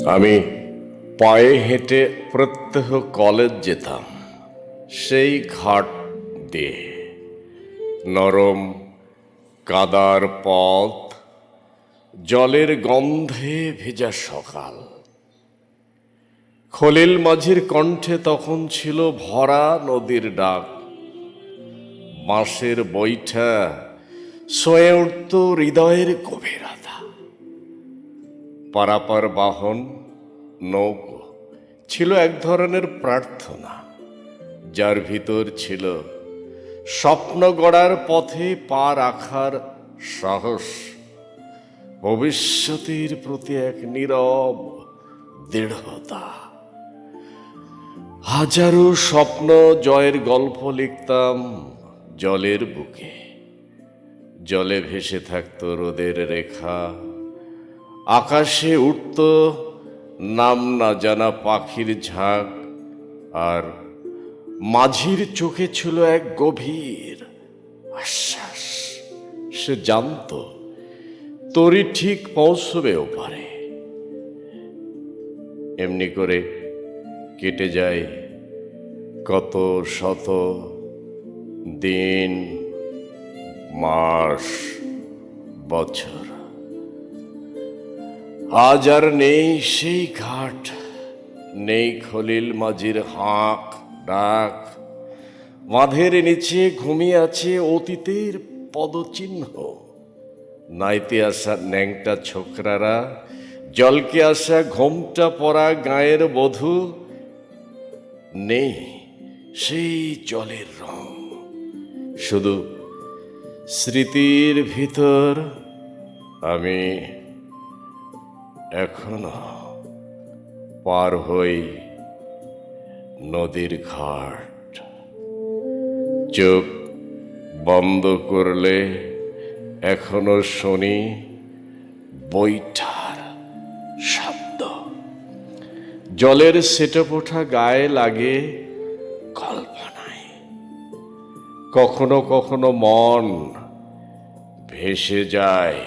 আমি পায়ে হেঁটে প্রত্যহ কলেজ যেতাম সেই ঘাট দিয়ে। নরম কাদার পথ, জলের গন্ধে ভেজা সকাল। খলিল মাঝির কণ্ঠে তখন ছিল ভরা নদীর ডাক। বাঁশের বৈঠা সয়ে উঠত হৃদয়ের গভীরতা। পারাপার বাহন নৌকো ছিল এক ধরনের প্রার্থনা, যার ভিতর ছিল স্বপ্ন গড়ার পথে পা রাখার সাহস, ভবিষ্যতের প্রতি এক নীরব দৃঢ়তা। হাজারো স্বপ্ন জয়ের গল্প লিখতাম জলের বুকে। জলে ভেসে থাকত রোদের রেখা, আকাশে উঠত নাম না জানা পাখির ঝাঁক, আর মাঝির চোখে ছিল এক গভীর আশ্বাস। সে জানত তরি ঠিক পৌঁছবেও পারে। এমনি করে কেটে যায় কত শত দিন, মাস, বছর। আজ আর নেই সেই ঘাট, নেই খলিল মাঝির হাঁক ডাক। বাঁধের নিচে ঘুমিয়ে আছে অতীতের পদচিহ্ন। নাইতে আসা ন্যাংটা ছোকরারা, জলকে আসা ঘোমটা পরা গায়ের বধূ। নেই সেই জলের রং, শুধু স্মৃতির ভিতর আমি এখনো পার হই নদীর ঘাট। চোখ বন্ধ করলে এখনো শুনি বৈঠার শব্দ। জলের সেটেপোঠা গায়ে লাগে কল্পনায়। কখনো কখনো মন ভেসে যায়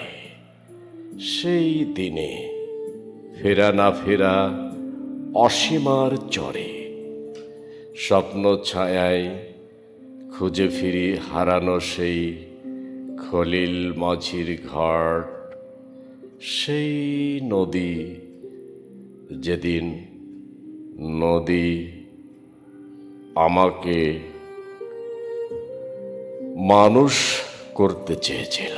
সেই দিনে, ফেরা না ফেরা অসীমার চরে। স্বপ্ন ছায়ায় খুঁজে ফিরি হারানো সেই খলিল মাঝির ঘাট, সেই নদী যেদিন নদী আমাকে মানুষ করতে চেয়েছিল।